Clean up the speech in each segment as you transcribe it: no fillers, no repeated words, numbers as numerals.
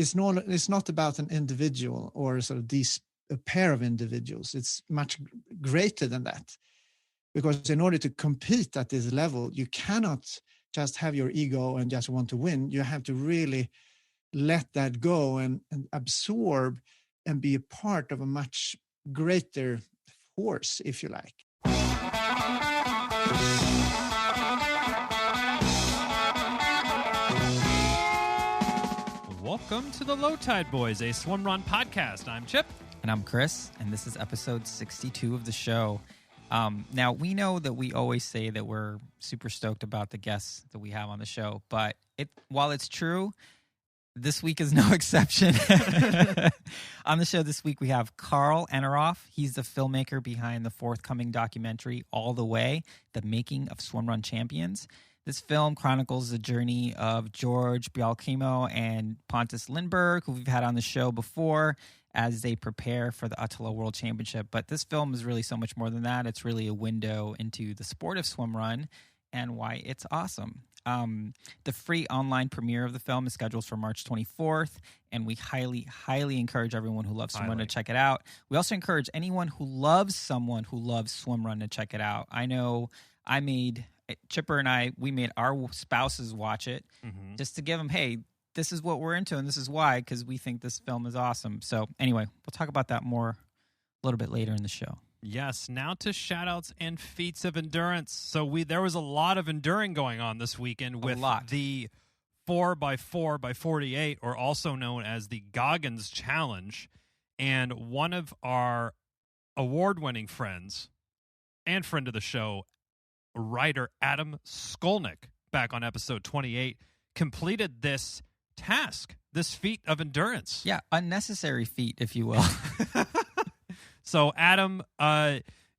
it's not about an individual or sort of a pair of individuals. It's much greater than that, because in order to compete at this level, you cannot just have your ego and just want to win. You have to really let that go and absorb and be a part of a much greater force, if you like. Welcome to the Low Tide Boyz, a Swimrun Podcast. I'm Chip. And I'm Chris, and this is episode 62 of the show. Now, we know that we always say that we're super stoked about the guests that we have on the show, but while it's true, this week is no exception. On the show this week, we have Carl Eneroth. He's the filmmaker behind the forthcoming documentary, All the Way, the Making of Swimrun Champions. This film chronicles the journey of George Bjälkemo and Pontus Lindberg, who we've had on the show before, as they prepare for the ÖTILLÖ World Championship. But this film is really so much more than that. It's really a window into the sport of swimrun and why it's awesome. The free online premiere of the film is scheduled for March 24th, and we highly, highly encourage everyone who loves swimrun to check it out. We also encourage anyone who loves someone who loves swimrun to check it out. I know Chipper and I, we made our spouses watch it just to give them, hey, this is what we're into and this is why, because we think this film is awesome. So anyway, we'll talk about that more a little bit later in the show. Yes, now to shout-outs and feats of endurance. So there was a lot of enduring going on this weekend with the 4x4x48, or also known as the Goggins Challenge. And one of our award-winning friends and friend of the show, writer Adam Skolnick, back on episode 28, completed this task, this feat of endurance. Yeah, unnecessary feat, if you will. So Adam,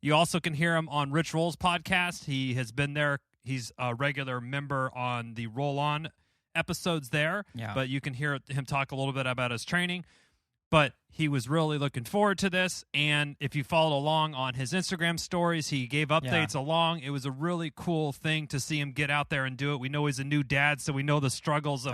you also can hear him on Rich Roll's podcast. He has been there. He's a regular member on the Roll On episodes there. Yeah. But you can hear him talk a little bit about his training. But he was really looking forward to this. And if you followed along on his Instagram stories, he gave updates along. It was a really cool thing to see him get out there and do it. We know he's a new dad, so we know the struggles of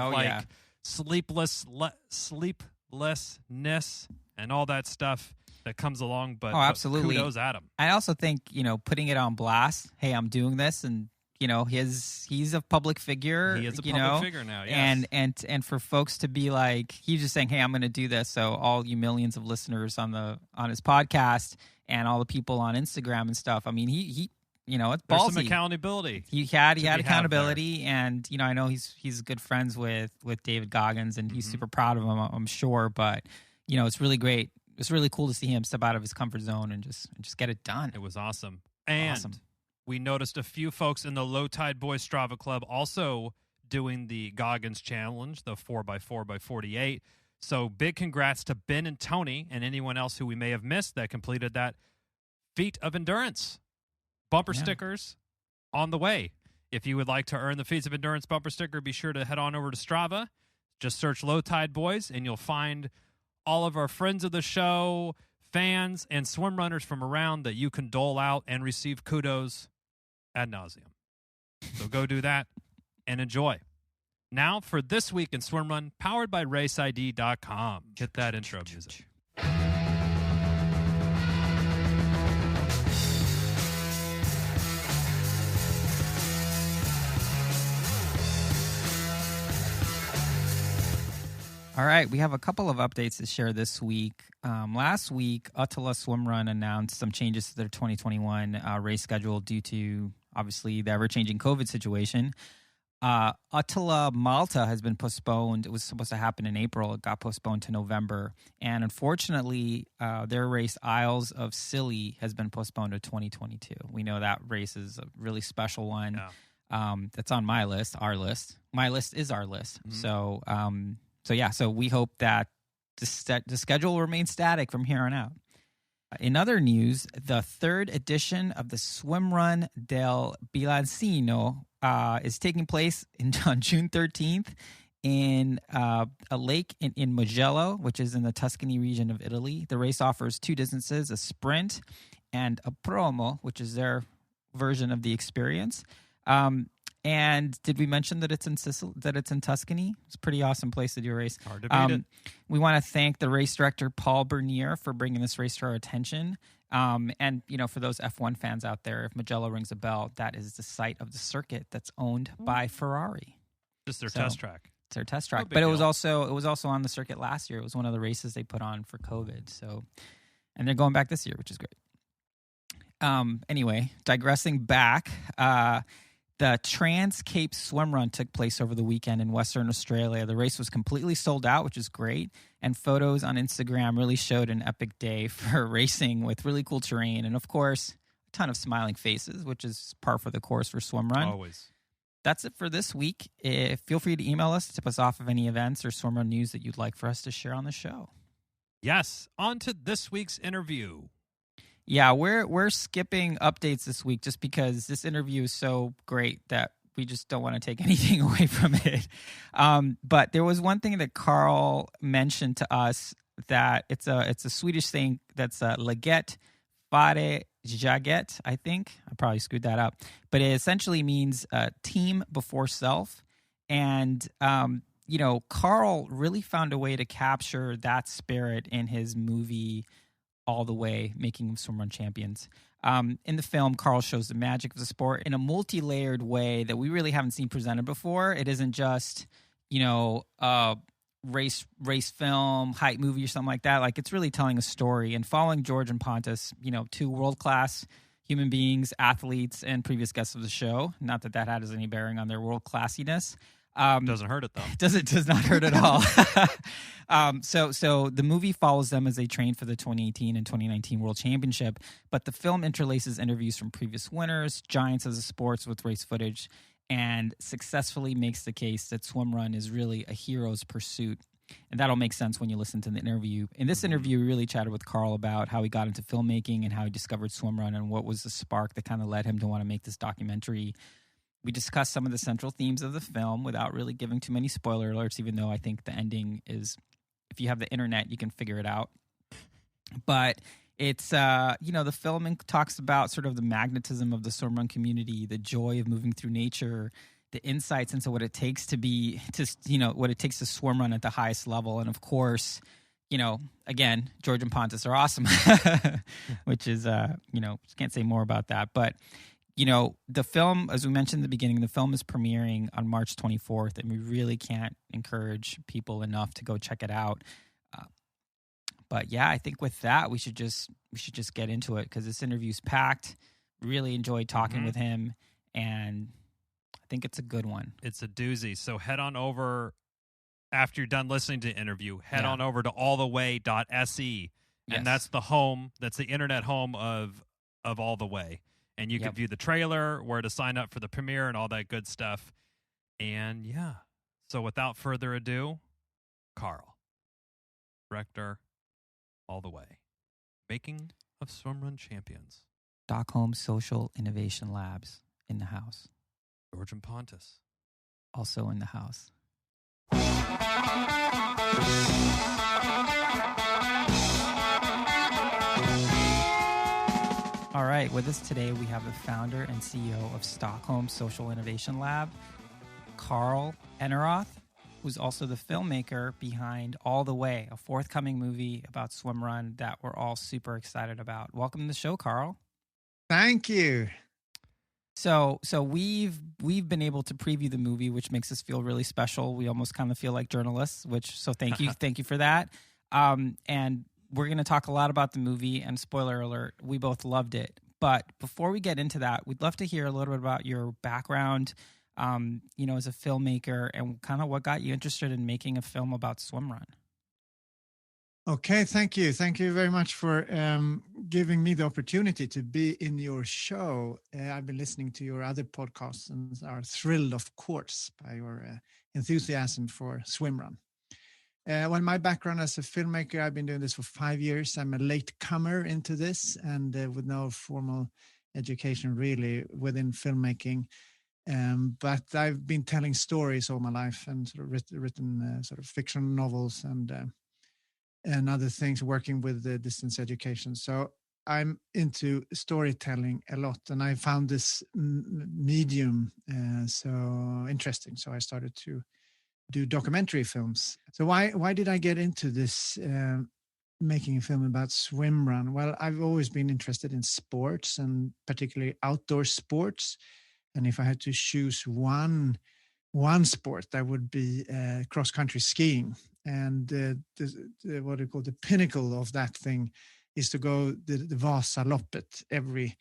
sleeplessness and all that stuff that comes along. But absolutely. Kudos, Adam. I also think, putting it on blast, hey, I'm doing this, and he's a public figure. He is a public figure now, yes. And for folks to be like, he's just saying, hey, I'm going to do this. So all you millions of listeners on his podcast and all the people on Instagram and stuff, I mean, he it's ballsy. There's some accountability. He had accountability, and I know he's good friends with David Goggins, and he's super proud of him, I'm sure. But it's really great. It's really cool to see him step out of his comfort zone and just get it done. It was awesome. And we noticed a few folks in the Low Tide Boyz Strava Club also doing the Goggins Challenge, the 4x4x48. So big congrats to Ben and Tony and anyone else who we may have missed that completed that feat of endurance. Bumper stickers on the way. If you would like to earn the Feats of Endurance bumper sticker, be sure to head on over to Strava. Just search Low Tide Boyz, and you'll find all of our friends of the show, fans, and swim runners from around that you can dole out and receive kudos ad nauseum. So go do that and enjoy. Now for This Week in Swimrun, powered by RaceID.com. Hit that intro music. All right, we have a couple of updates to share this week. Last week, ÖTILLÖ Swimrun announced some changes to their 2021 race schedule due to, obviously, the ever-changing COVID situation. ÖTILLÖ Malta has been postponed. It was supposed to happen in April. It got postponed to November. And unfortunately, their race, Isles of Scilly, has been postponed to 2022. We know that race is a really special one. Yeah. That's on my list, our list. My list is our list. Mm-hmm. So we hope that the schedule will remain static from here on out. In other news, the third edition of the Swimrun del Bilancino is taking place on June 13th in a lake in Mugello, which is in the Tuscany region of Italy. The race offers two distances, a sprint and a promo, which is their version of the experience. And did we mention that it's in Sicily, that it's in Tuscany? It's a pretty awesome place to do a race. Hard to beat it. We want to thank the race director, Paul Bernier, for bringing this race to our attention. And, for those F1 fans out there, if Mugello rings a bell, that is the site of the circuit that's owned by Ferrari. Just their test track. It's their test track. No big But it deal. was also on the circuit last year. It was one of the races they put on for COVID. So, and they're going back this year, which is great. Anyway, digressing back, the Trans Cape Swim Run took place over the weekend in Western Australia. The race was completely sold out, which is great. And photos on Instagram really showed an epic day for racing with really cool terrain. And of course, a ton of smiling faces, which is par for the course for Swimrun. Always. That's it for this week. Feel free to email us, tip us off of any events or Swimrun news that you'd like for us to share on the show. Yes. On to this week's interview. Yeah, we're skipping updates this week just because this interview is so great that we just don't want to take anything away from it. But there was one thing that Carl mentioned to us that it's a Swedish saying that's "Läget före jaget." I think I probably screwed that up, but it essentially means team before self. And Carl really found a way to capture that spirit in his movie All the Way, Making of Swimrun Champions. In the film, Carl shows the magic of the sport in a multi-layered way that we really haven't seen presented before. It isn't just, a race film, hype movie or something like that. Like, it's really telling a story and following George and Pontus, two world-class human beings, athletes, and previous guests of the show. Not that has any bearing on their world-classiness. Doesn't hurt it, though. Does not hurt at all. So the movie follows them as they train for the 2018 and 2019 World Championship, but the film interlaces interviews from previous winners, giants of the sports with race footage, and successfully makes the case that swimrun is really a hero's pursuit. And that'll make sense when you listen to the interview. In this interview, we really chatted with Carl about how he got into filmmaking and how he discovered swimrun and what was the spark that kind of led him to want to make this documentary. We discussed some of the central themes of the film without really giving too many spoiler alerts, even though I think the ending is, if you have the internet, you can figure it out. But it's, the film talks about sort of the magnetism of the swimrun community, the joy of moving through nature, the insights into what it takes to swimrun at the highest level. And of course, again, George and Pontus are awesome, which is, can't say more about that. But the film, as we mentioned in the beginning, the film is premiering on March 24th, and we really can't encourage people enough to go check it out. But yeah, I think with that, we should just get into it because this interview's packed. Really enjoyed talking with him, and I think it's a good one. It's a doozy. So head on over after you're done listening to the interview. Head on over to alltheway.se, and that's the home. That's the internet home of All the Way. And you can view the trailer, where to sign up for the premiere, and all that good stuff. And yeah, so without further ado, Carl, director, All the Way, Making of Swimrun Champions. Stockholm Social Innovation Labs in the house. George and Pontus. Also in the house. All right, with us today, we have the founder and CEO of Stockholm Social Innovation Lab, Carl Eneroth, who's also the filmmaker behind All the Way, a forthcoming movie about swimrun that we're all super excited about. Welcome to the show, Carl. Thank you. So we've been able to preview the movie, which makes us feel really special. We almost kind of feel like journalists, so thank you for that. And we're going to talk a lot about the movie, and spoiler alert, we both loved it. But before we get into that, we'd love to hear a little bit about your background, as a filmmaker, and kind of what got you interested in making a film about swimrun. Okay, thank you. Thank you very much for giving me the opportunity to be in your show. I've been listening to your other podcasts and are thrilled, of course, by your enthusiasm for swimrun. Well, my background as a filmmaker, I've been doing this for 5 years. I'm a latecomer into this and with no formal education really within filmmaking. But I've been telling stories all my life and sort of written sort of fiction novels and other things, working with the distance education. So I'm into storytelling a lot, and I found this medium so interesting. So I started to do documentary films. So why did I get into this making a film about swimrun? Well, I've always been interested in sports, and particularly outdoor sports. And if I had to choose one sport, that would be cross-country skiing. And what they call the pinnacle of that thing is to go the Vasaloppet every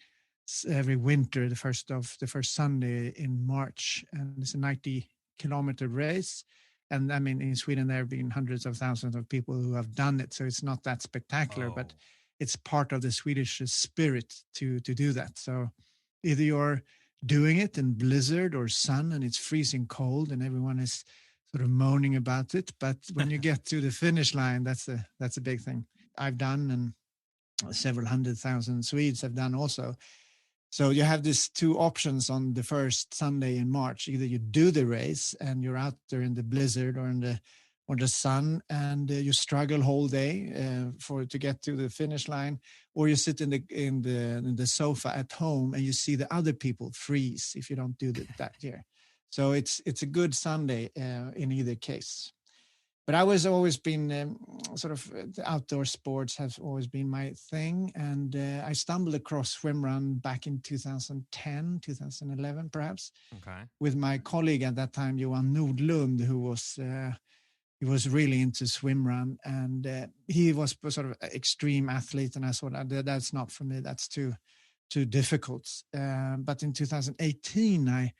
winter, the first Sunday in March, and it's a 90-kilometer race. And I mean, in Sweden, there have been hundreds of thousands of people who have done it, so it's not that spectacular, but it's part of the Swedish spirit to do that. So either you're doing it in blizzard or sun and it's freezing cold and everyone is sort of moaning about it, but when you get to the finish line, that's a big thing. I've done, and several 100,000 Swedes have done also. So you have these two options on the first Sunday in March. Either you do the race and you're out there in the blizzard or in the sun, and you struggle whole day to get to the finish line, or you sit in the sofa at home and you see the other people freeze if you don't do that year. So it's a good Sunday in either case. But I was always been the outdoor sports have always been my thing. And I stumbled across swimrun back in 2010, 2011, perhaps, with my colleague at that time, Johan Nordlund, who he was really into swimrun. And he was sort of an extreme athlete. And I thought, that's not for me. That's too difficult. But in 2018, I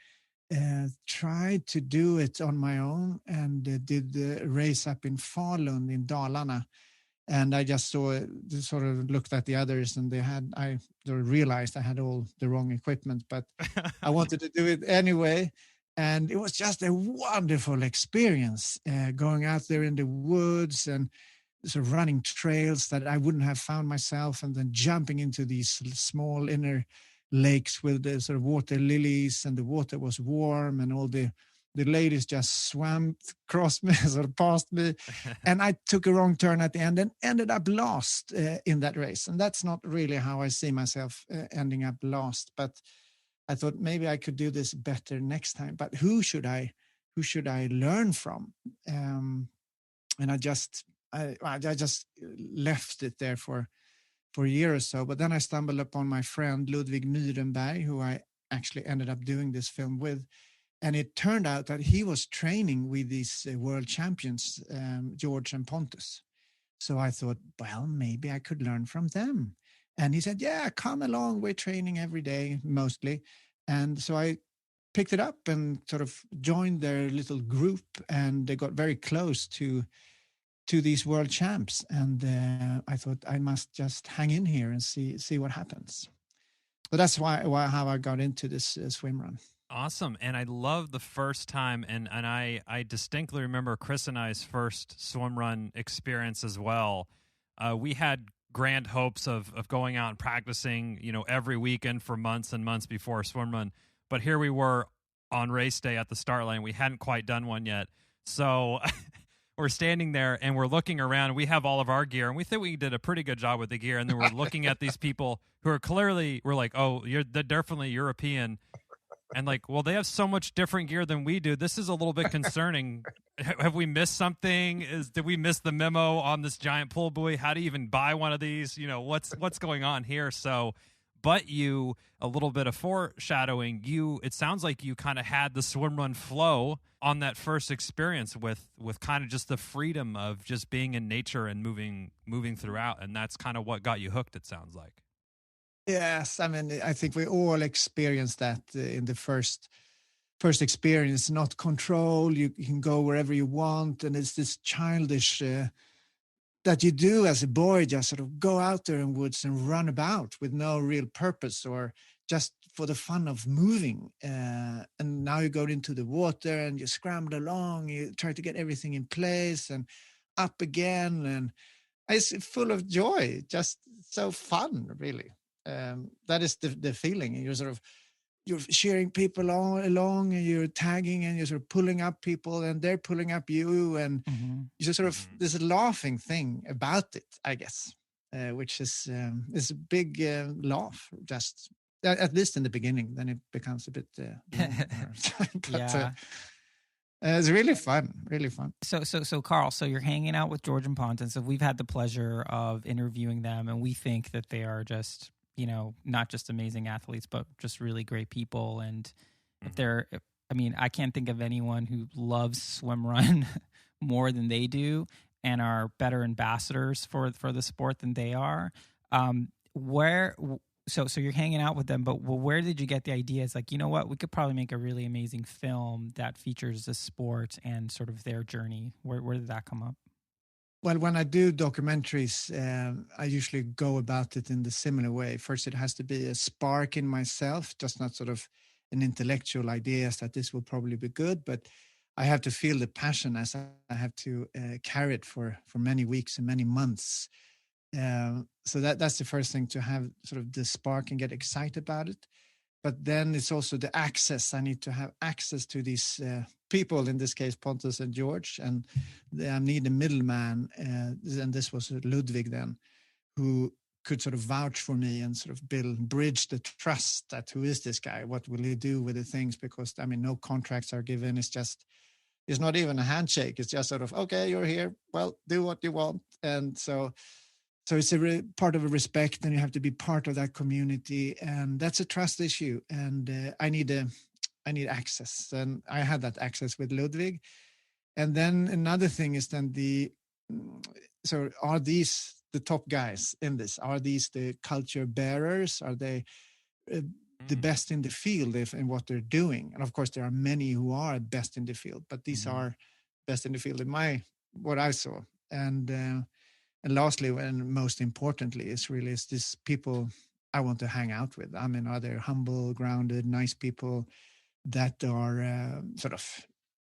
tried to do it on my own and did the race up in Falun in Dalarna. And I just sort of looked at the others, and I realized I had all the wrong equipment, but I wanted to do it anyway. And it was just a wonderful experience going out there in the woods and sort of running trails that I wouldn't have found myself, and then jumping into these small inner lakes with the sort of water lilies, and the water was warm, and all the ladies just swam across me, sort of past me. And I took a wrong turn at the end and ended up lost in that race. And that's not really how I see myself ending up lost. But I thought maybe I could do this better next time. But who should I learn from? And I just left it there for a year or so. But then I stumbled upon my friend Ludwig Myrenberg, who I actually ended up doing this film with. And it turned out that he was training with these world champions, George and Pontus. So I thought, well, maybe I could learn from them. And he said, yeah, come along. We're training every day, mostly. And so I picked it up and sort of joined their little group, and they got very close to these world champs. And I thought I must just hang in here and see what happens. So that's how I got into this swimrun. Awesome. And I love the first time, and I distinctly remember Chris and I's first swimrun experience as well. We had grand hopes of going out and practicing, every weekend for months and months before a swimrun. But here we were on race day at the start line. We hadn't quite done one yet. So we're standing there and we're looking around. We have all of our gear, and we think we did a pretty good job with the gear. And then we're looking at these people who are clearly, we're like, oh, they're definitely European. And like, well, they have so much different gear than we do. This is a little bit concerning. Have we missed something? Did we miss the memo on this giant pull buoy? How do you even buy one of these? What's going on here? So, but a little bit of foreshadowing, it sounds like you kind of had the swimrun flow on that first experience with kind of just the freedom of just being in nature and moving throughout. And that's kind of what got you hooked, it sounds like. Yes, I mean, I think we all experienced that in the first experience. Not control, you can go wherever you want, and it's this childish that you do as a boy, just sort of go out there in woods and run about with no real purpose, or just for the fun of moving. And now you go into the water and you scramble along, you try to get everything in place and up again, and it's full of joy, just so fun, really. That is the feeling. You're cheering people along, and you're tagging, and you're sort of pulling up people, and they're pulling up you, and you sort of there's a laughing thing about it, I guess. which is a big laugh, just at least in the beginning. Then it becomes a bit but, yeah. It's really fun, really fun. So Carl, so you're hanging out with George and Pontus. So we've had the pleasure of interviewing them, and we think that they are just, not just amazing athletes, but just really great people. And I can't think of anyone who loves swimrun more than they do, and are better ambassadors for the sport than they are. So you're hanging out with them, but where did you get the idea? It's like, you know what, we could probably make a really amazing film that features the sport and sort of their journey. Where did that come up? Well, when I do documentaries, I usually go about it in the similar way. First, it has to be a spark in myself, just not sort of an intellectual idea that this will probably be good, but I have to feel the passion as I have to carry it for many weeks and many months. So that's the first thing, to have sort of the spark and get excited about it. But then it's also the access. I need to have access to these people, in this case, Pontus and George, and I need a middleman. And this was Ludwig then, who could sort of vouch for me and sort of bridge the trust that who is this guy? What will he do with the things? Because, no contracts are given. It's not even a handshake. It's just sort of, okay, you're here. Well, do what you want. And so it's a part of a respect, and you have to be part of that community, and that's a trust issue. And I need access, and I had that access with Ludwig. And then another thing is then so are these the top guys in this? Are these the culture bearers? Are they the best in the field in what they're doing? And of course, there are many who are best in the field, but these are best in the field in what I saw. And lastly, and most importantly, is this people I want to hang out with. Are they humble, grounded, nice people that are sort of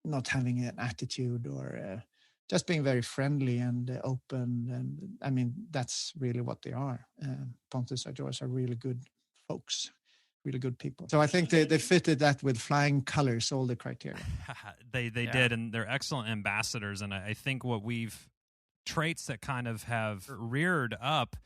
not having an attitude, or just being very friendly and open. And that's really what they are. Pontus and George are really good folks, really good people. So I think they fitted that with flying colors, all the criteria. They did, and they're excellent ambassadors. And I think what traits that kind of have reared up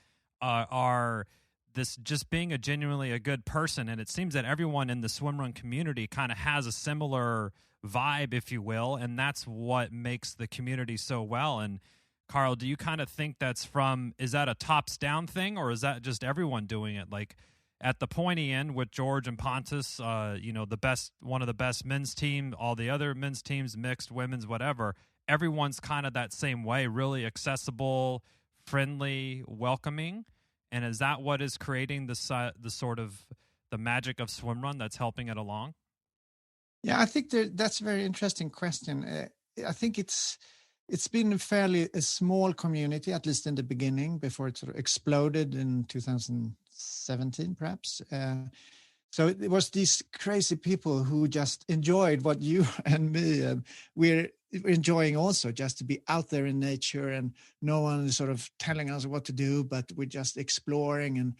are this just being a genuinely a good person. And it seems that everyone in the swimrun community kind of has a similar vibe, if you will, and that's what makes the community so well. And Carl, do you kind of think is that a tops down thing, or is that just everyone doing it? Like at the pointy end with George and Pontus, one of the best men's team, all the other men's teams, mixed, women's, whatever, everyone's kind of that same way, really accessible, friendly, welcoming. And is that what is creating the sort of the magic of swimrun that's helping it along? Yeah, I think that's a very interesting question. I think it's been a small community, at least in the beginning, before it sort of exploded in 2017, perhaps. So it was these crazy people who just enjoyed what you and me we're enjoying also, just to be out there in nature, and no one is sort of telling us what to do, but we're just exploring and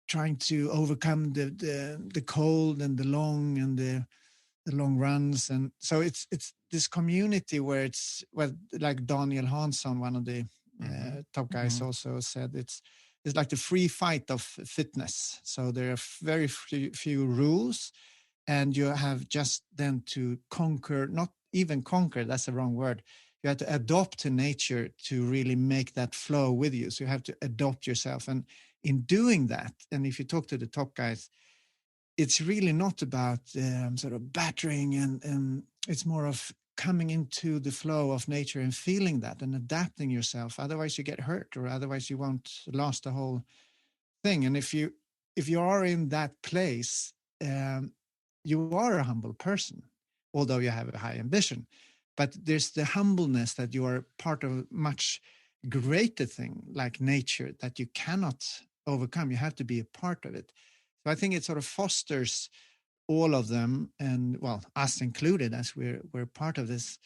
trying to overcome the cold and the long runs. And so it's this community where like Daniel Hansson, one of the top guys, also said, it's like the free fight of fitness. So there are very few rules, and you have just then to not even conquer, that's the wrong word. You have to adopt to nature to really make that flow with you. So you have to adopt yourself. And in doing that, and if you talk to the top guys, it's really not about sort of battering, and it's more of coming into the flow of nature and feeling that and adapting yourself. Otherwise you get hurt, or otherwise you won't last the whole thing. And if you are in that place, you are a humble person, although you have a high ambition. But there's the humbleness that you are part of a much greater thing like nature that you cannot overcome. You have to be a part of it. So I think it sort of fosters all of them, and well, us included, as we're part of this,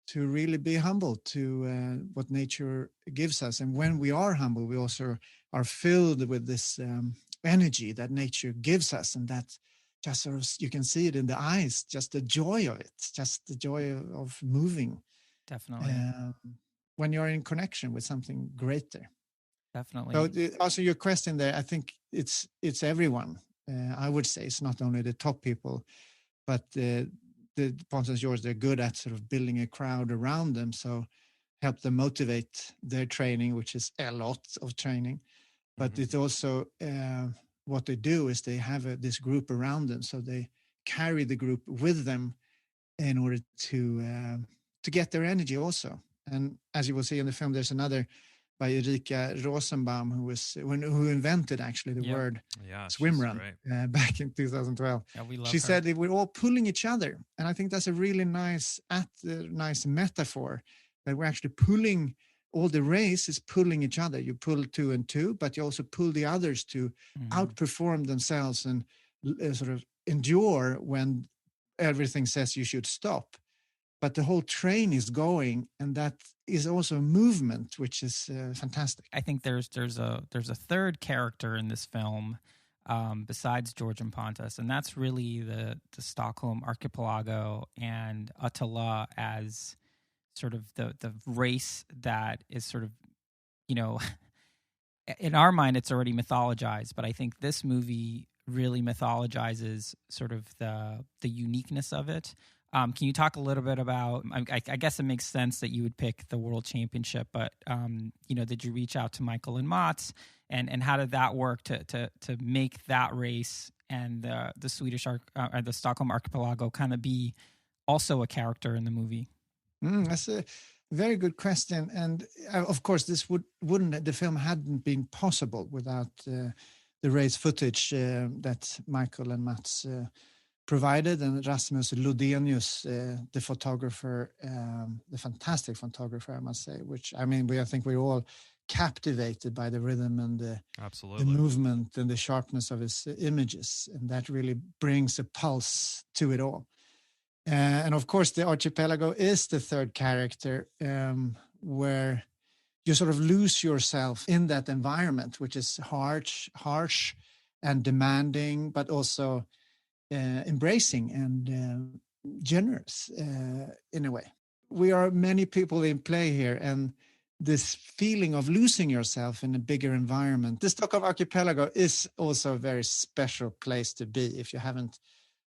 to really be humble to what nature gives us. And when we are humble, we also are filled with this energy that nature gives us, and that just sort of, you can see it in the eyes, just the joy of it, just the joy of moving. Definitely. When you're in connection with something greater. definitely. So also your question there, I think it's everyone. I would say it's not only the top people, but the Pontus and George, they're good at sort of building a crowd around them. So help them motivate their training, which is a lot of training. But it's also what they do is they have this group around them. So they carry the group with them in order to get their energy also. And as you will see in the film, there's another by Ulrika Rosenbaum, who invented actually the word Swimrun back in 2012. Yeah, we love she her. said that we're all pulling each other. And I think that's a really nice metaphor, that we're actually pulling. All the race is pulling each other. You pull 2 and 2, but you also pull the others to outperform themselves and sort of endure when everything says you should stop. But the whole train is going, and that is also a movement, which is fantastic. I think there's a third character in this film besides George and Pontus, and that's really the Stockholm archipelago and ÖTILLÖ as sort of the race that is sort of, in our mind, it's already mythologized, but I think this movie really mythologizes sort of the uniqueness of it. Can you talk a little bit about, I guess it makes sense that you would pick the World Championship, but, did you reach out to Michael and Mats, and how did that work to make that race and the Swedish or the Stockholm archipelago kind of be also a character in the movie? That's a very good question. And of course, this the film hadn't been possible without the race footage that Michael and Mats provided, and Rasmus Lodenius, the photographer, the fantastic photographer, I must say, I think we're all captivated by the rhythm and the movement and the sharpness of his images. And that really brings a pulse to it all. And of course, the archipelago is the third character, where you sort of lose yourself in that environment, which is harsh and demanding, but also embracing and generous in a way. We are many people in play here, and this feeling of losing yourself in a bigger environment. The Stockholm archipelago is also a very special place to be if you haven't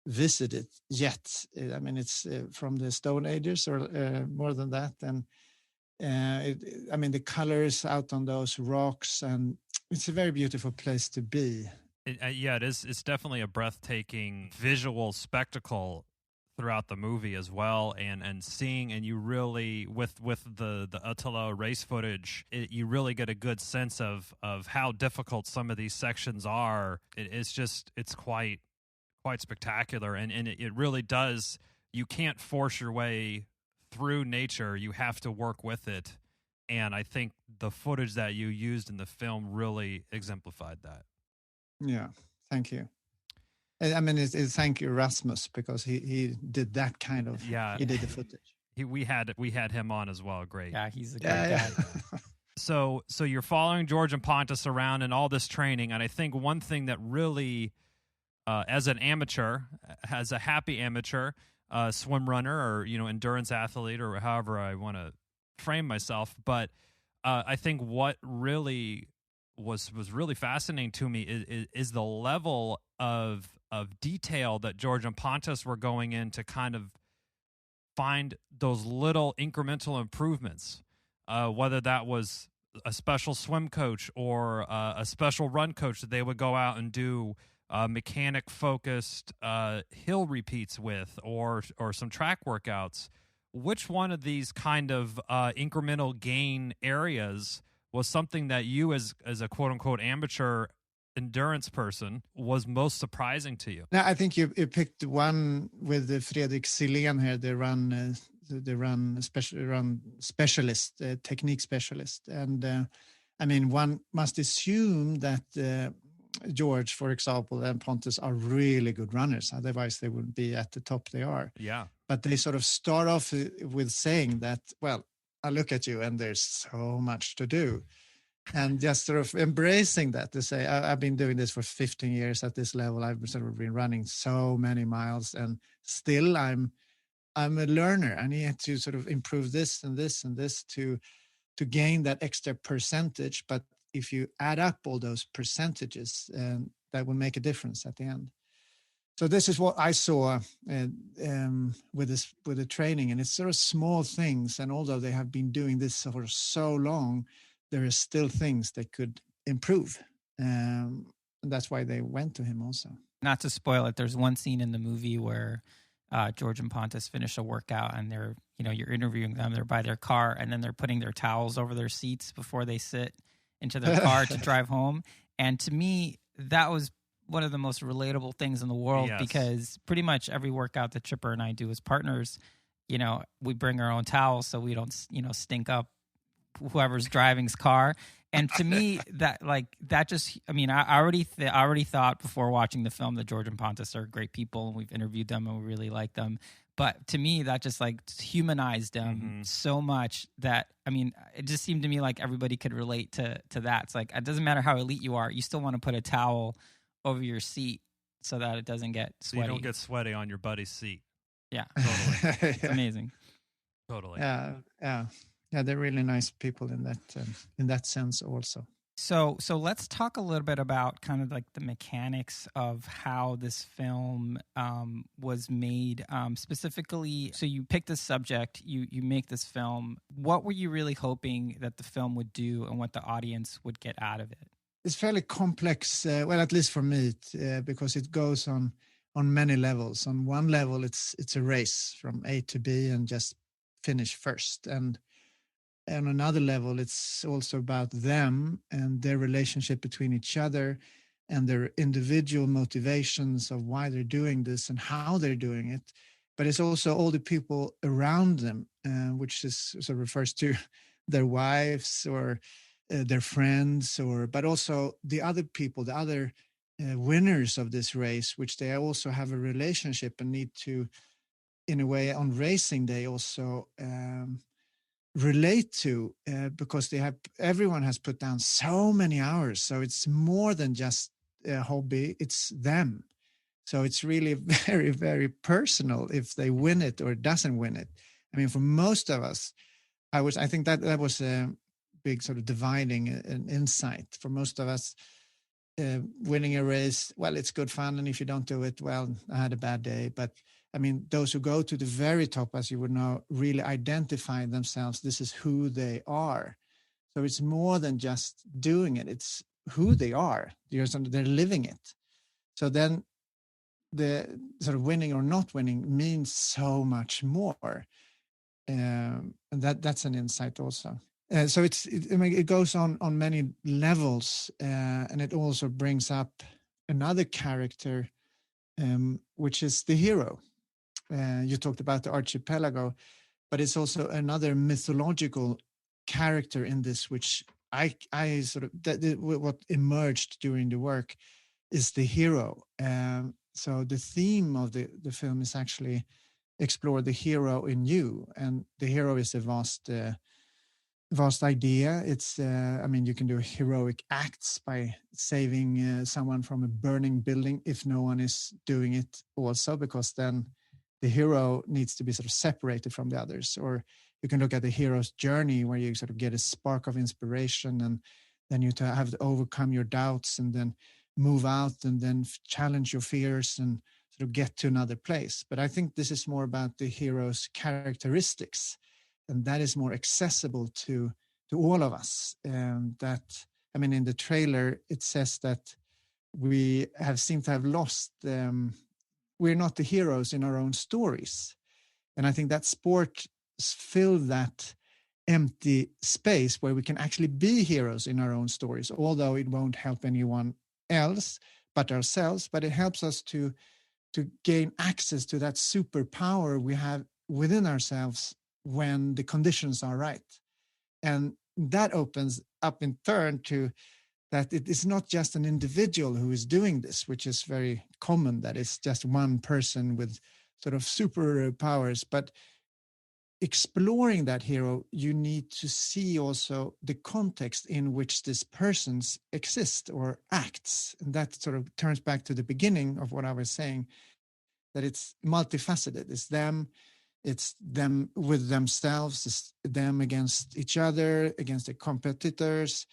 visited yet. I mean, it's from the Stone Ages or more than that, and the colors out on those rocks, and it's a very beautiful place to be. It is. It's definitely a breathtaking visual spectacle throughout the movie as well, and seeing, and you really with the ÖTILLÖ race footage, you really get a good sense of how difficult some of these sections are. It's quite spectacular, and it really does. You can't force your way through nature. You have to work with it, and I think the footage that you used in the film really exemplified that. Yeah, thank you. I mean, thank you, Rasmus, because he did that kind of. Yeah, he did the footage. We had him on as well. Great. Yeah, he's a great guy. So you're following George and Pontus around in all this training, and I think one thing that really, as an amateur, as a happy amateur swim runner, or endurance athlete, or however I want to frame myself, but I think what really was really fascinating to me is the level of detail that George and Pontus were going in to kind of find those little incremental improvements, whether that was a special swim coach or a special run coach that they would go out and do mechanic focused hill repeats with, or some track workouts. Which one of these kind of incremental gain areas was something that you as a quote unquote amateur endurance person was most surprising to you? Now, I think you picked one with Fredrik Silén here, the run specialist, technique specialist. And one must assume that George, for example, and Pontus are really good runners. Otherwise, they wouldn't be at the top they are. Yeah. But they sort of start off with saying that, well, I look at you and there's so much to do. And just sort of embracing that, to say, I've been doing this for 15 years at this level. I've sort of been running so many miles, and still I'm a learner. I need to sort of improve this and this and this to gain that extra percentage. But if you add up all those percentages, that will make a difference at the end. So this is what I saw with the training, and it's sort of small things. And although they have been doing this for so long, there are still things they could improve, and that's why they went to him also. Not to spoil it, there's one scene in the movie where George and Pontus finish a workout, and they're, you're interviewing them. They're by their car, and then they're putting their towels over their seats before they sit into their car to drive home. And to me, that was one of the most relatable things in the world, because pretty much every workout that Chipper and I do as partners, we bring our own towels so we don't, stink up whoever's driving's car. And to me, that just, I already thought before watching the film that George and Pontus are great people, and we've interviewed them and we really like them. But to me, that just humanized them so much that, it just seemed to me like everybody could relate to that. It's like, it doesn't matter how elite you are, you still want to put a towel over your seat so that it doesn't get sweaty. So you don't get sweaty on your buddy's seat. Yeah, totally. It's amazing. Totally. Yeah, they're really nice people in that sense also. So let's talk a little bit about kind of the mechanics of how this film was made. Specifically, so you pick this subject, you make this film. What were you really hoping that the film would do, and what the audience would get out of it? It's fairly complex, well, at least for me, because it goes on many levels. On one level, it's a race from A to B and just finish first. And on another level, it's also about them and their relationship between each other and their individual motivations of why they're doing this and how they're doing it. But it's also all the people around them, which sort of refers to their wives or their friends, but also the other people, the other winners of this race, which they also have a relationship and need to, in a way, on racing day also relate to, because everyone has put down so many hours. So it's more than just a hobby, it's them. So it's really very, very personal if they win it or doesn't win it. For most of us, I think that was a big sort of dividing an insight for most of us. Winning a race, well, it's good fun, and if you don't do it, well, I had a bad day. But those who go to the very top, as you would know, really identify themselves. This is who they are. So it's more than just doing it. It's who they are. They're living it. So then the sort of winning or not winning means so much more. And that's an insight also. So it goes on many levels, and it also brings up another character, which is the hero. You talked about the archipelago, but it's also another mythological character in this, which I sort of what emerged during the work is the hero. So the theme of the film is actually explore the hero in you, and the hero is a vast idea. It's you can do heroic acts by saving someone from a burning building if no one is doing it also, because then the hero needs to be sort of separated from the others. Or you can look at the hero's journey, where you sort of get a spark of inspiration, and then you have to overcome your doubts and then move out and then challenge your fears and sort of get to another place. But I think this is more about the hero's characteristics, and that is more accessible to all of us. In the trailer, it says that we seem to have lost, we're not the heroes in our own stories. And I think that sport filled that empty space where we can actually be heroes in our own stories, although it won't help anyone else but ourselves. But it helps us to gain access to that superpower we have within ourselves when the conditions are right. And that opens up in turn to that it is not just an individual who is doing this, which is very common, that it's just one person with sort of superpowers. But exploring that hero, you need to see also the context in which this person exists or acts. And that sort of turns back to the beginning of what I was saying, that it's multifaceted. It's them with themselves, it's them against each other, against the competitors,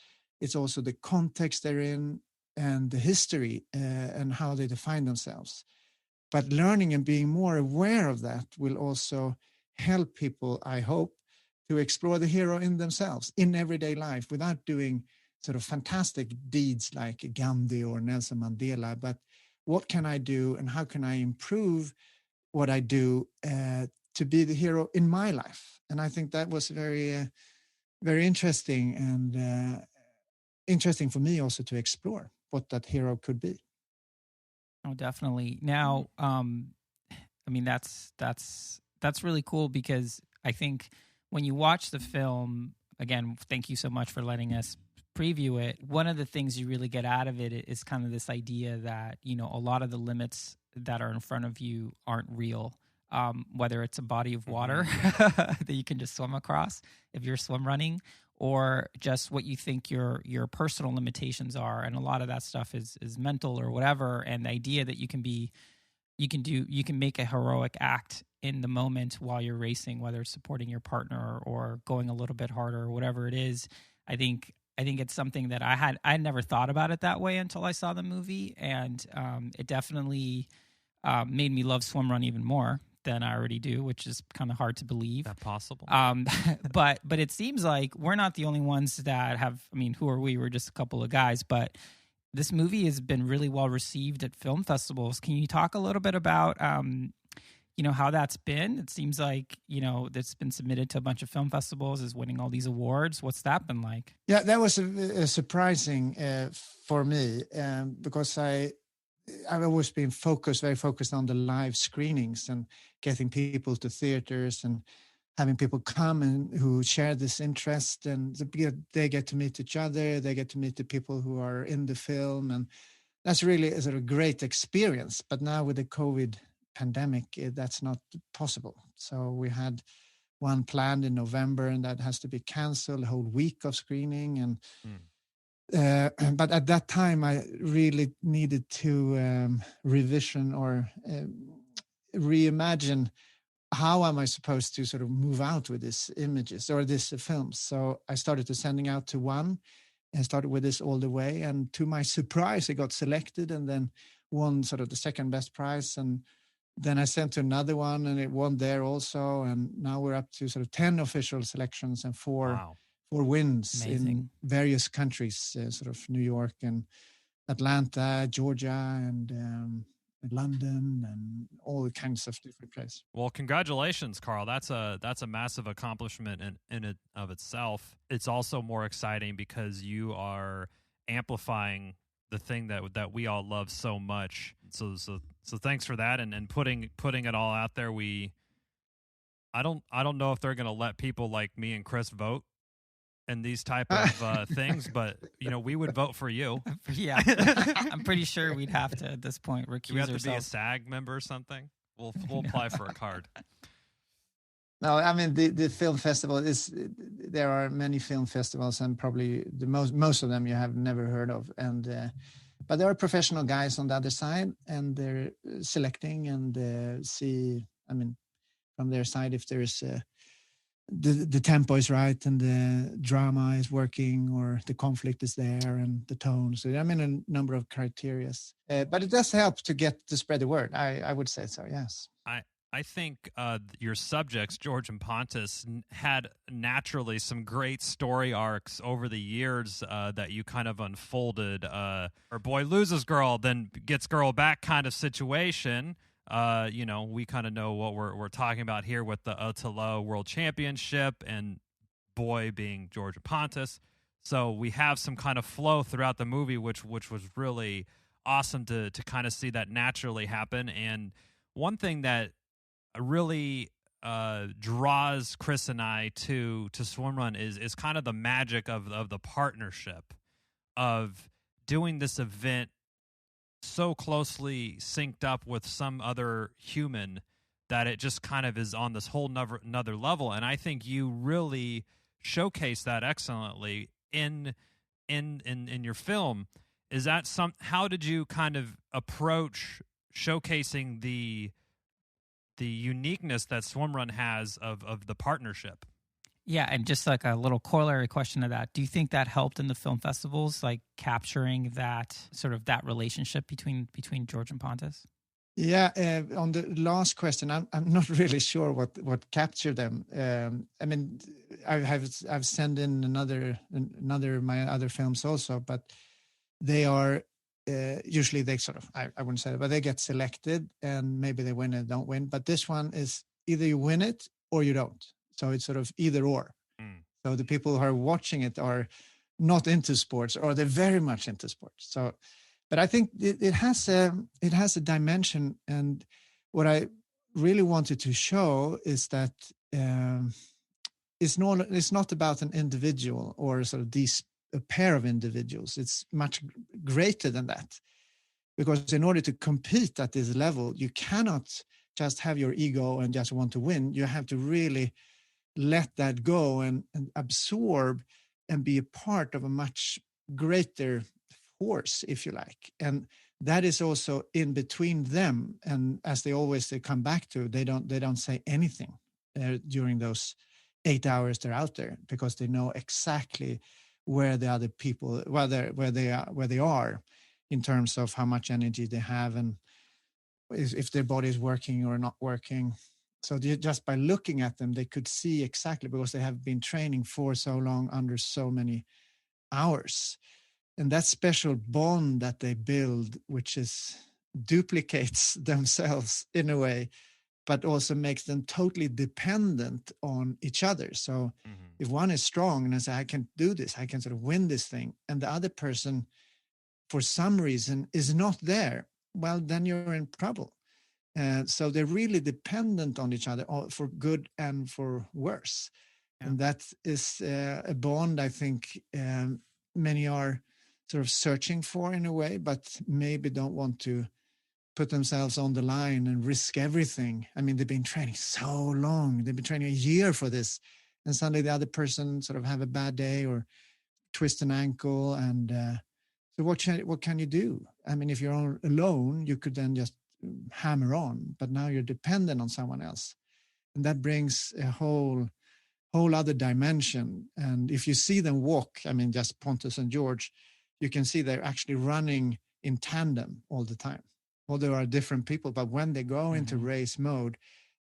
It's also the context they're in and the history and how they define themselves. But learning and being more aware of that will also help people, I hope, to explore the hero in themselves in everyday life without doing sort of fantastic deeds like Gandhi or Nelson Mandela. But what can I do and how can I improve what I do to be the hero in my life? And I think that was very, very interesting and interesting for me also to explore what that hero could be. Oh, definitely. Now, I mean, that's really cool because I think when you watch the film, again, thank you so much for letting us preview it. One of the things you really get out of it is kind of this idea that, you know, a lot of the limits that are in front of you aren't real. Whether it's a body of water that you can just swim across if you're swim running, or just what you think your personal limitations are. And a lot of that stuff is mental or whatever. And the idea that you can make a heroic act in the moment while you're racing, whether it's supporting your partner or going a little bit harder or whatever it is. I think it's something that I never thought about it that way until I saw the movie. And it definitely made me love swimrun even more than I already do, which is kind of hard to believe. That possible. But it seems like we're not the only ones that have, I mean, who are we? We're just a couple of guys, but this movie has been really well received at film festivals. Can you talk a little bit about, you know, how that's been? It seems like, you know, that's been submitted to a bunch of film festivals, is winning all these awards. What's that been like? Yeah, that was surprising for me because I've always been very focused on the live screenings and getting people to theaters and having people come and who share this interest, and they get to meet each other, they get to meet the people who are in the film, and that's really a sort of great experience. But now with the COVID pandemic, that's not possible. So we had one planned in November, and that has to be canceled, a whole week of screening. And but at that time, I really needed to revision or reimagine how am I supposed to sort of move out with these images or these films. So I started to sending out to one and started with this all the way. And to my surprise, it got selected and then won sort of the second best prize. And then I sent to another one and it won there also. And now we're up to sort of 10 official selections and four wins. Amazing. In various countries, sort of New York and Atlanta, Georgia, and London, and all kinds of different places. Well, congratulations, Carl. That's a massive accomplishment in it of itself. It's also more exciting because you are amplifying the thing that we all love so much. So thanks for that and putting it all out there. I don't know if they're going to let people like me and Chris vote in these type of things, but you know, we would vote for you. Yeah, I'm pretty sure we'd have to at this point recuse Do we have ourselves. to be a SAG member or something? We'll apply for a card. No, I mean the film festival there are many film festivals, and probably the most of them you have never heard of, and but there are professional guys on the other side, and they're selecting and see. I mean, from their side, if there's the tempo is right and the drama is working or the conflict is there and the tone. So I mean a number of criteria, but it does help to spread the word. I would say so. Yes. I think your subjects, George and Pontus, had naturally some great story arcs over the years that you kind of unfolded. Or boy loses girl, then gets girl back kind of situation. You know, we kind of know what we're talking about here with the ÖTILLÖ World Championship and boy being George and Pontus. So we have some kind of flow throughout the movie, which was really awesome to kind of see that naturally happen. And one thing that really draws Chris and I to swimrun is kind of the magic of the partnership of doing this event so closely synced up with some other human that it just kind of is on this whole another level. And I think you really showcase that excellently in your film. Is that how did you kind of approach showcasing the uniqueness that swimrun has of the partnership? Yeah, and just like a little corollary question to that, do you think that helped in the film festivals, like capturing that sort of that relationship between George and Pontus? Yeah, on the last question, I'm not really sure what captured them. I mean, I've sent in another my other films also, but they are usually they sort of I wouldn't say that, but they get selected and maybe they win and don't win. But this one is either you win it or you don't. So it's sort of either or. So the people who are watching it are not into sports, or they're very much into sports. So, but I think it has a dimension, and what I really wanted to show is that it's not about an individual or sort of a pair of individuals. It's much greater than that, because in order to compete at this level, you cannot just have your ego and just want to win. You have to really let that go and absorb and be a part of a much greater force, if you like. And that is also in between them. And as they come back to, they don't say anything during those 8 hours they're out there, because they know exactly where the other people, where they are in terms of how much energy they have and if their body is working or not working. So just by looking at them, they could see exactly, because they have been training for so long under so many hours. And that special bond that they build, which duplicates themselves in a way, but also makes them totally dependent on each other. So if one is strong and says, I can do this, I can sort of win this thing, and the other person, for some reason, is not there, well, then you're in trouble. So they're really dependent on each other for good and for worse. Yeah. And that is a bond I think many are sort of searching for in a way, but maybe don't want to put themselves on the line and risk everything. I mean, they've been training so long. They've been training a year for this. And suddenly the other person sort of have a bad day or twist an ankle. And so what can you do? I mean, if you're all alone, you could then just hammer on, but now you're dependent on someone else, and that brings a whole other dimension. And if you see them walk, I mean, just Pontus and George, you can see they're actually running in tandem all the time. Well, there are different people, but when they go into race mode,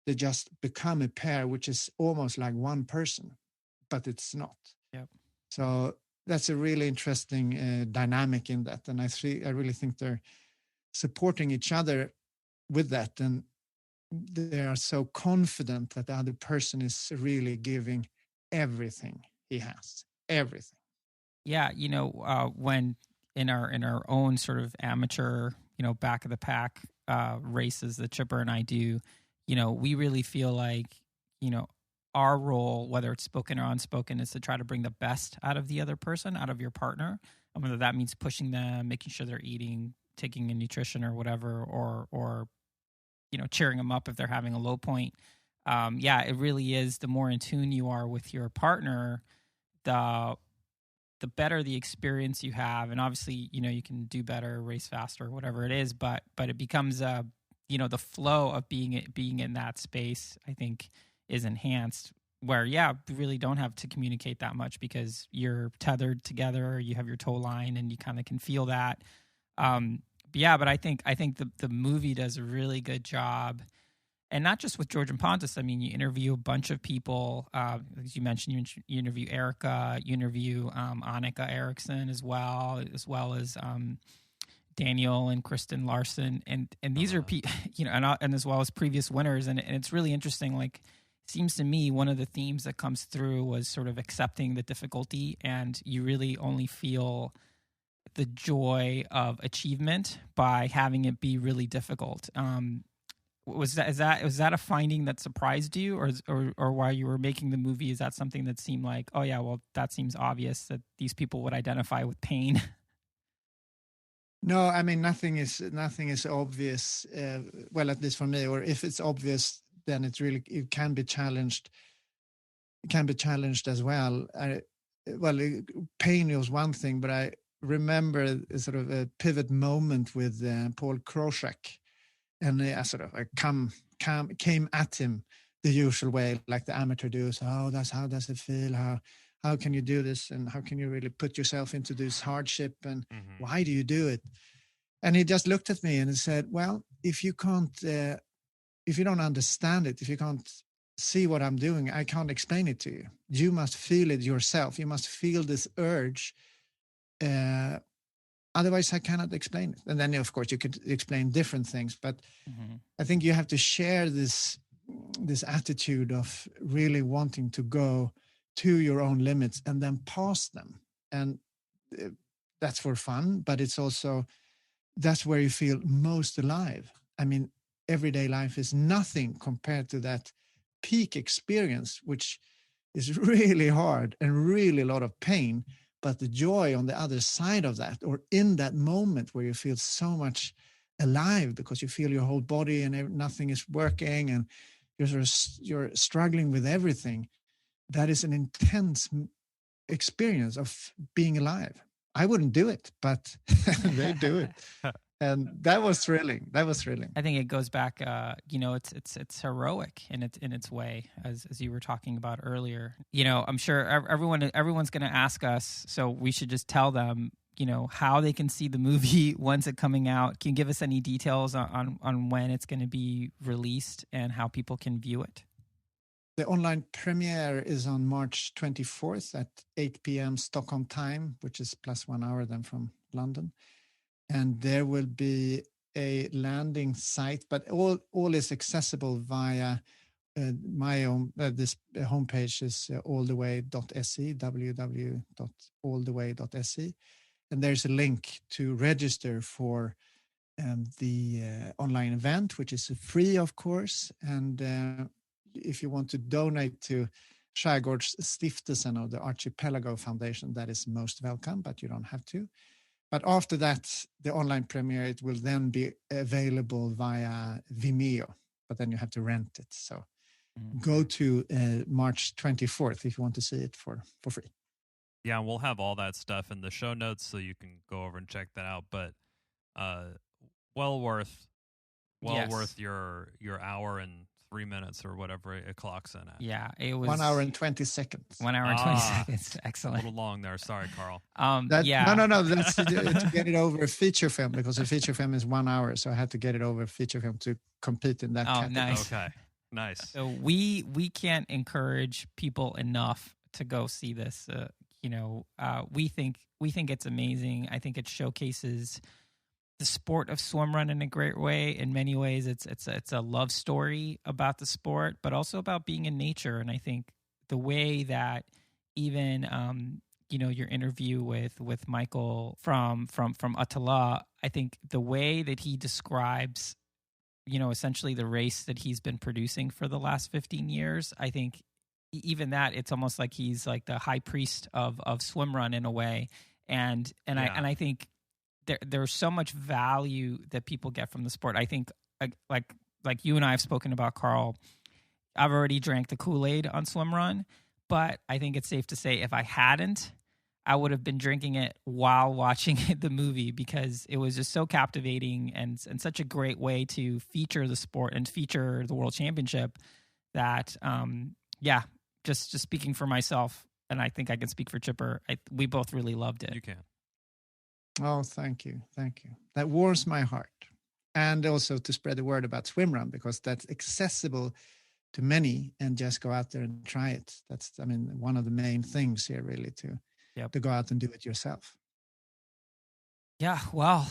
they just become a pair, which is almost like one person, but it's not. Yep. So that's a really interesting dynamic in that, and I really think they're supporting each other with that, and they are so confident that the other person is really giving everything he has, everything. Yeah, when in our own sort of amateur, back of the pack races that Chipper and I do, we really feel like, our role, whether it's spoken or unspoken, is to try to bring the best out of the other person, out of your partner, and whether that means pushing them, making sure they're eating, taking in nutrition or whatever, or cheering them up if they're having a low point. It really is. The more in tune you are with your partner, the better the experience you have. And obviously, you can do better, race faster, whatever it is. But it becomes the flow of being in that space, I think, is enhanced. Where we really don't have to communicate that much because you're tethered together. You have your tow line, and you kind of can feel that. But I think the movie does a really good job, and not just with George and Pontus. I mean, you interview a bunch of people. As you mentioned, you interview Erica, you interview Annika Eriksson as well as Daniel and Kristen Larson, and these are and as well as previous winners, and it's really interesting. Like, it seems to me one of the themes that comes through was sort of accepting the difficulty, and you really only feel the joy of achievement by having it be really difficult. Was that a finding that surprised you, or while you were making the movie, is that something that seemed like, oh yeah, well, that seems obvious that these people would identify with pain? No, I mean, nothing is obvious. Well, at least for me, or if it's obvious, then it can be challenged. It can be challenged as well. Pain was one thing, but I remember sort of a pivot moment with Paul Kroschak, and I sort of came at him the usual way, like the amateur do. So, how does it feel? How can you do this? And how can you really put yourself into this hardship? And why do you do it? And he just looked at me and he said, well, if you don't understand it, if you can't see what I'm doing, I can't explain it to you. You must feel it yourself. You must feel this urge. Otherwise, I cannot explain it. And then, of course, you could explain different things. But I think you have to share this attitude of really wanting to go to your own limits and then pass them. And that's for fun, but it's also, that's where you feel most alive. I mean, everyday life is nothing compared to that peak experience, which is really hard and really a lot of pain. But the joy on the other side of that, or in that moment where you feel so much alive because you feel your whole body and nothing is working and you're struggling with everything, that is an intense experience of being alive. I wouldn't do it, but they do it. And that was thrilling. I think it goes back, it's heroic in its way, as you were talking about earlier. I'm sure everyone's going to ask us, so we should just tell them, how they can see the movie. When's it coming out? Can you give us any details on when it's going to be released and how people can view it? The online premiere is on March 24th at 8 p.m. Stockholm time, which is plus 1 hour then from London. And there will be a landing site, but all is accessible via my own. This homepage is alltheway.se, www.alltheway.se, and there's a link to register for the online event, which is free, of course. And if you want to donate to Skärgårdsstiftelsen or the Archipelago Foundation, that is most welcome, but you don't have to. But after that, the online premiere, it will then be available via Vimeo, but then you have to rent it. So go to March 24th if you want to see it for free. Yeah, we'll have all that stuff in the show notes so you can go over and check that out. But well worth your hour and 3 minutes or whatever it clocks in at. Yeah, it was 1 hour and 20 seconds. 1 hour and 20 seconds. Excellent. A little long there. Sorry, Carl. Yeah. No. That's to get it over a feature film, because a feature film is 1 hour. So I had to get it over a feature film to compete in that category. Nice. Okay, nice. So we can't encourage people enough to go see this. We think it's amazing. I think it showcases the sport of swimrun in a great way. In many ways, it's a love story about the sport, but also about being in nature. And I think the way that even your interview with Michael from ÖTILLÖ, I think the way that he describes essentially the race that he's been producing for the last 15 years, I think even that, it's almost like he's like the high priest of swimrun in a way. And I think there's so much value that people get from the sport. I think like you and I have spoken about, Carl, I've already drank the Kool-Aid on swimrun, but I think it's safe to say if I hadn't, I would have been drinking it while watching the movie, because it was just so captivating and such a great way to feature the sport and feature the World Championship that, just speaking for myself, and I think I can speak for Chipper, we both really loved it. You can. Oh, thank you. That warms my heart. And also to spread the word about swimrun, because that's accessible to many, and just go out there and try it. That's, one of the main things here, really, to go out and do it yourself. Yeah, well,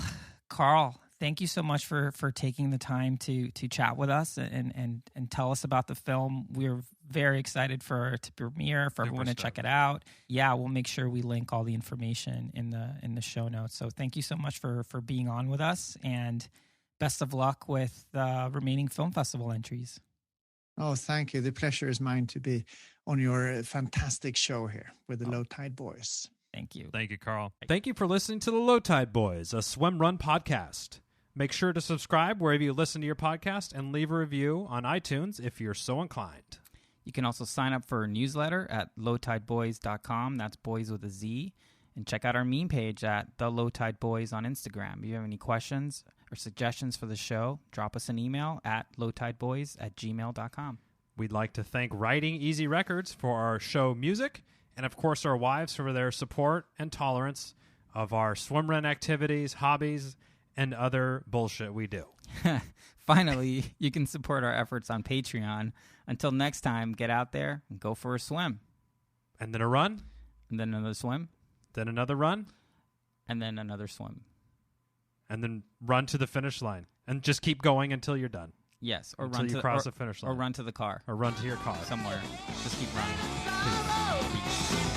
Carl, thank you so much for taking the time to chat with us and tell us about the film. We're very excited for it to premiere, for everyone to check it out. Yeah, we'll make sure we link all the information in the show notes. So thank you so much for being on with us, and best of luck with the remaining film festival entries. Oh, thank you. The pleasure is mine to be on your fantastic show here with the Low Tide Boyz. Thank you. Thank you, Carl. Thank you for listening to the Low Tide Boyz, a Swimrun podcast. Make sure to subscribe wherever you listen to your podcast and leave a review on iTunes if you're so inclined. You can also sign up for a newsletter at lowtideboyz.com. That's boys with a Z. And check out our meme page at The Low Tide Boyz on Instagram. If you have any questions or suggestions for the show, drop us an email at lowtideboyz@gmail.com. We'd like to thank Writing Easy Records for our show music, and of course our wives for their support and tolerance of our swimrun activities, hobbies, and other bullshit we do. Finally, you can support our efforts on Patreon. Until next time, get out there and go for a swim. And then a run. And then another swim. Then another run. And then another swim. And then run to the finish line. And just keep going until you're done. Yes, or until run you to cross the finish line. Or run to the car. Or run to your car. Somewhere. Just keep running. Peace. Peace.